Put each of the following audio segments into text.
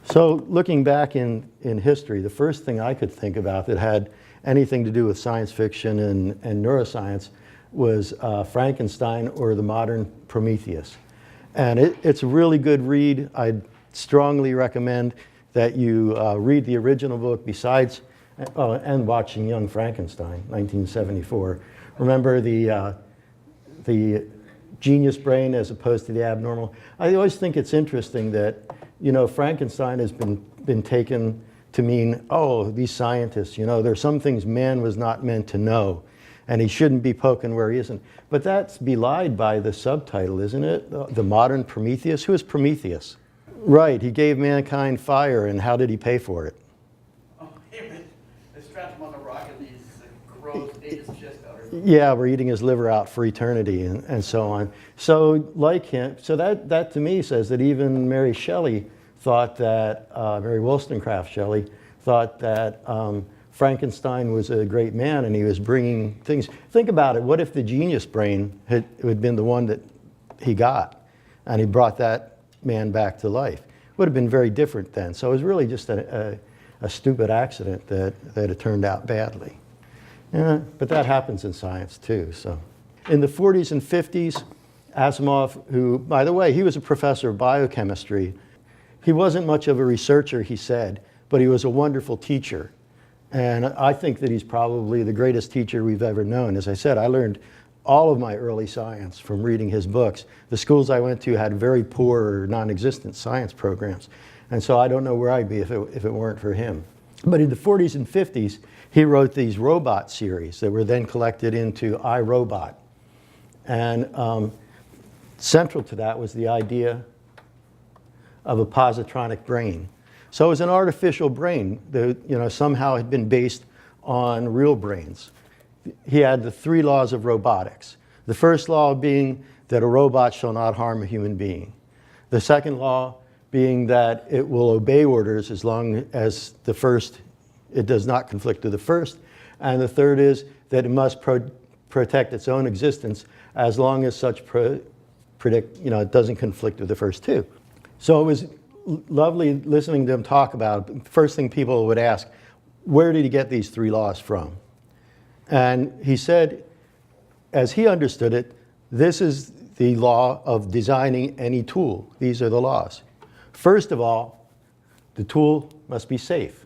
So looking back in history, the first thing I could think about that had anything to do with science fiction and neuroscience was Frankenstein or the modern Prometheus. And it's a really good read. I'd strongly recommend that you read the original book besides, and watching Young Frankenstein, 1974. Remember the genius brain as opposed to the abnormal. I always think it's interesting that, you know, Frankenstein has been taken to mean, oh, these scientists, you know, there's some things man was not meant to know, and he shouldn't be poking where he isn't. But that's belied by the subtitle, isn't it? The modern Prometheus. Who is Prometheus? Right, he gave mankind fire, and how did he pay for it? Oh, they strapped him on a rock and these gross ate his chest out. Yeah, we're eating his liver out for eternity and so on. So like him, so that to me says that even Mary Shelley thought that, Mary Wollstonecraft Shelley thought that Frankenstein was a great man and he was bringing things. Think about it, what if the genius brain had been the one that he got and he brought that man back to life? Would have been very different then. So it was really just a stupid accident that it turned out badly. Yeah, but that happens in science too. So, in the 40s and 50s, Asimov, who, by the way, he was a professor of biochemistry. He wasn't much of a researcher, he said, but he was a wonderful teacher. And I think that he's probably the greatest teacher we've ever known. As I said, I learned all of my early science from reading his books. The schools I went to had very poor or non-existent science programs. And so I don't know where I'd be if it weren't for him. But in the 40s and 50s, he wrote these robot series that were then collected into I, Robot. And central to that was the idea of a positronic brain. So it was an artificial brain that, you know, somehow had been based on real brains. He had the 3 laws of robotics. The first law being that a robot shall not harm a human being. The second law being that it will obey orders as long as the first, it does not conflict with the first. And the third is that it must protect its own existence as long as such it doesn't conflict with the first 2. So it was lovely listening to him talk about it. The first thing people would ask, where did he get these 3 laws from? And he said, as he understood it, this is the law of designing any tool. These are the laws. First of all, the tool must be safe.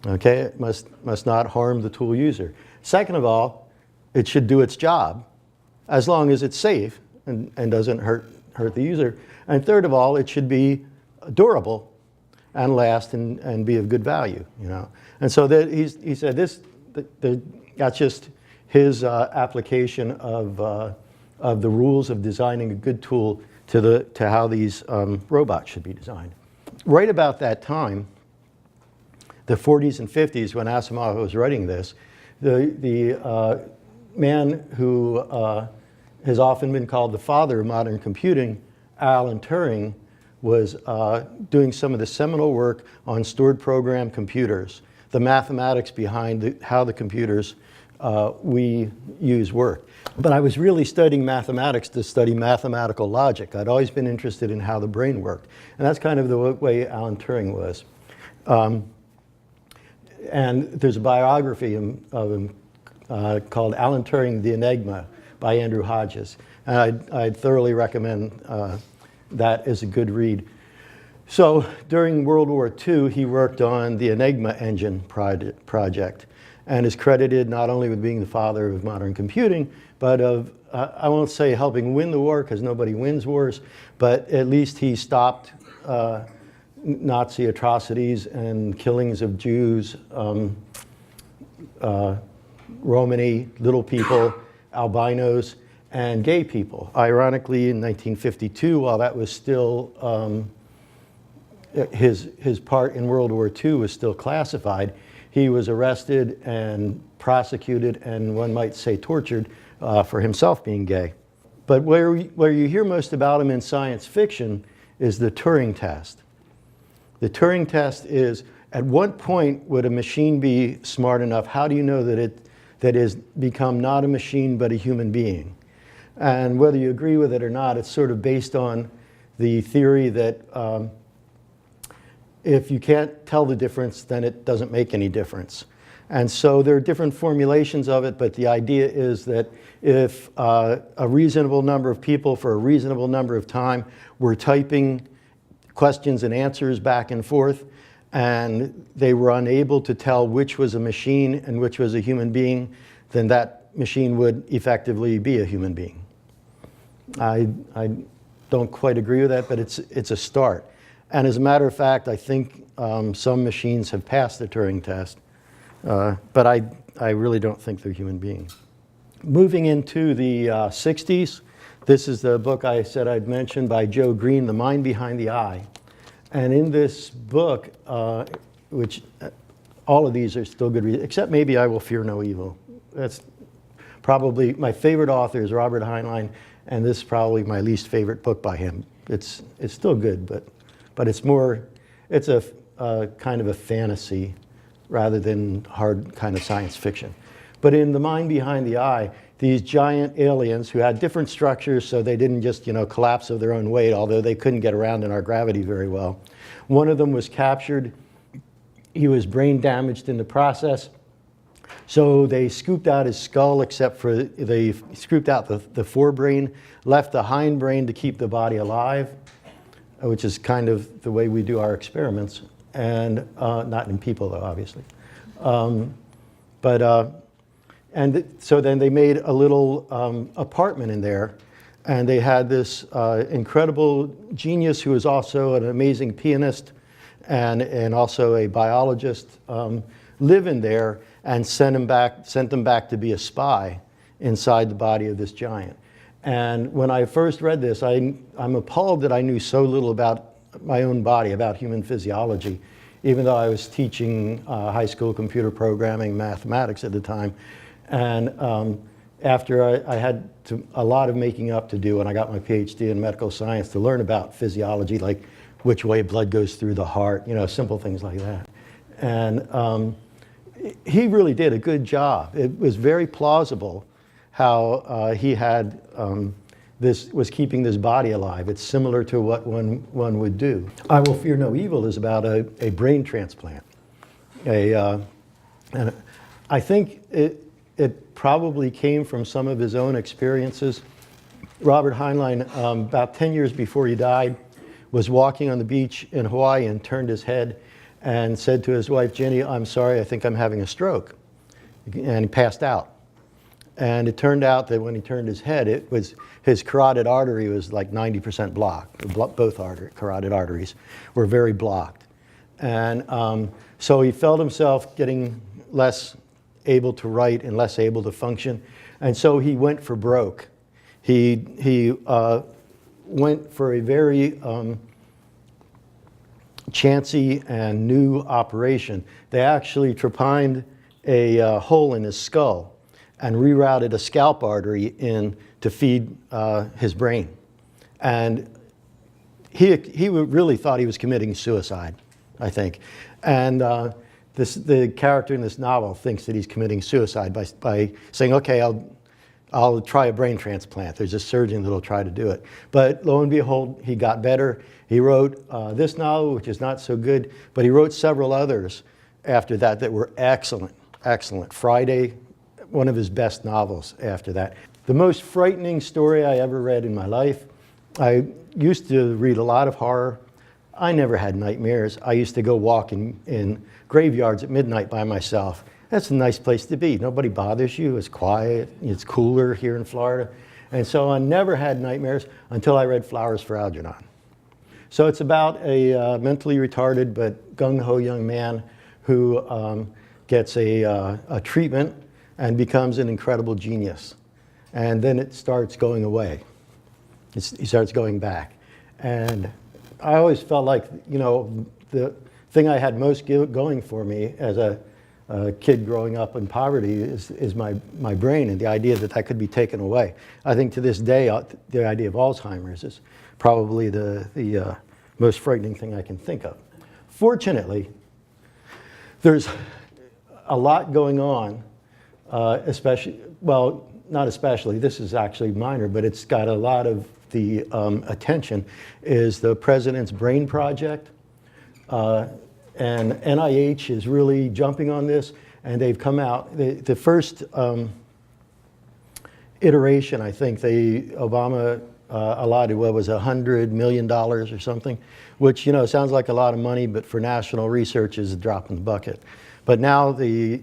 Okay, it must not harm the tool user. Second of all, it should do its job as long as it's safe and doesn't hurt the user. And third of all, it should be durable and last and be of good value, you know. And so that he said that's just his application of the rules of designing a good tool to how these robots should be designed. Right about that time, the 40s and 50s, when Asimov was writing this, the man who has often been called the father of modern computing, Alan Turing, was doing some of the seminal work on stored program computers, the mathematics behind how the computers we use work. But I was really studying mathematics to study mathematical logic. I'd always been interested in how the brain worked. And that's kind of the way Alan Turing was. And there's a biography of him called Alan Turing, The Enigma by Andrew Hodges. And I'd thoroughly recommend that as a good read. So during World War II, he worked on the Enigma engine project and is credited not only with being the father of modern computing, but of, I won't say helping win the war, because nobody wins wars, but at least he stopped Nazi atrocities and killings of Jews, Romani, little people, albinos, and gay people. Ironically, in 1952, while that was still, his part in World War II was still classified, he was arrested and prosecuted and, one might say, tortured for himself being gay. But where you hear most about him in science fiction is the Turing Test. The Turing Test is, at what point would a machine be smart enough? How do you know that it has become not a machine but a human being? And whether you agree with it or not, it's sort of based on the theory that if you can't tell the difference, then it doesn't make any difference. And so there are different formulations of it, but the idea is that if a reasonable number of people for a reasonable number of time were typing questions and answers back and forth, and they were unable to tell which was a machine and which was a human being, then that machine would effectively be a human being. I don't quite agree with that, but it's a start. And as a matter of fact, I think some machines have passed the Turing test, but I really don't think they're human beings. Moving into the 60s, this is the book I said I'd mention by Joe Green, The Mind Behind the Eye. And in this book, which all of these are still good reads, except maybe I Will Fear No Evil. That's probably my favorite author is Robert Heinlein, and this is probably my least favorite book by him. It's still good, but it's a kind of a fantasy rather than hard kind of science fiction. But in The Mind Behind the Eye, these giant aliens who had different structures so they didn't just, collapse of their own weight, although they couldn't get around in our gravity very well. One of them was captured. He was brain damaged in the process. So they scooped out his skull, except for they scooped out the forebrain, left the hindbrain to keep the body alive, which is kind of the way we do our experiments, and not in people though, obviously. And so then they made a little apartment in there, and they had this incredible genius who was also an amazing pianist and also a biologist live in there, and sent them back to be a spy inside the body of this giant. And when I first read this, I'm appalled that I knew so little about my own body, about human physiology, even though I was teaching high school computer programming, mathematics at the time. And after I had a lot of making up to do, and I got my PhD in medical science to learn about physiology, like which way blood goes through the heart, simple things like that. And he really did a good job. It was very plausible how he had was keeping this body alive. It's similar to what one would do. I Will Fear No Evil is about a brain transplant. And I think it probably came from some of his own experiences. Robert Heinlein, about 10 years before he died, was walking on the beach in Hawaii and turned his head and said to his wife, Jenny, I'm sorry, I think I'm having a stroke. And he passed out. And it turned out that when he turned his head, his carotid artery was like 90% blocked. Both carotid arteries were very blocked. And so he felt himself getting less able to write and less able to function. And so he went for broke. He went for a very chancy and new operation. They actually trephined a hole in his skull and rerouted a scalp artery in to feed his brain. And he really thought he was committing suicide, I think. And the character in this novel thinks that he's committing suicide by saying, okay, I'll try a brain transplant. There's a surgeon that'll try to do it. But lo and behold, he got better. He wrote this novel, which is not so good, but he wrote several others after that were excellent, excellent. Friday, one of his best novels after that. The most frightening story I ever read in my life, I used to read a lot of horror. I never had nightmares. I used to go walk in graveyards at midnight by myself. That's a nice place to be. Nobody bothers you. It's quiet. It's cooler here in Florida. And so I never had nightmares until I read Flowers for Algernon. So it's about a mentally retarded but gung-ho young man who gets a treatment and becomes an incredible genius. And then it starts going away. He starts going back. And I always felt like, the thing I had most going for me as a kid growing up in poverty is my brain, and the idea that could be taken away. I think to this day, the idea of Alzheimer's is probably the most frightening thing I can think of. Fortunately, there's a lot going on, especially, well, not especially, this is actually minor, but it's got a lot of the attention, is the President's Brain Project. And NIH is really jumping on this, and they've come out, the first iteration, I think Obama allotted, what was $100 million or something, which, you know, sounds like a lot of money, but for national research is a drop in the bucket. But now the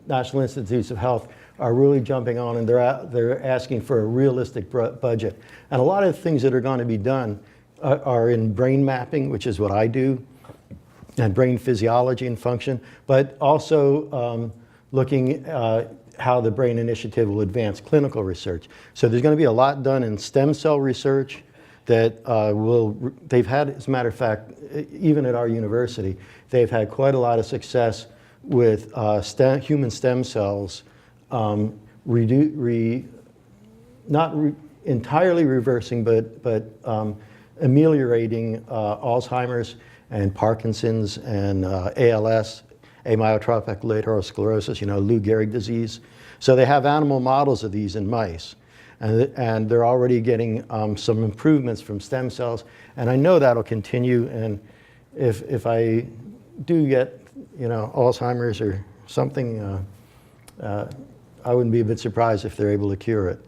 National Institutes of Health are really jumping on, and they're asking for a realistic budget. And a lot of things that are going to be done are in brain mapping, which is what I do, and brain physiology and function, but also looking how the Brain Initiative will advance clinical research. So there's going to be a lot done in stem cell research that they've had, as a matter of fact, even at our university, they've had quite a lot of success with human stem cells, not entirely reversing, but ameliorating Alzheimer's and Parkinson's and ALS, amyotrophic lateral sclerosis, you know, Lou Gehrig disease. So they have animal models of these in mice. And they're already getting some improvements from stem cells. And I know that'll continue. And if I do get, you know, Alzheimer's or something, I wouldn't be a bit surprised if they're able to cure it.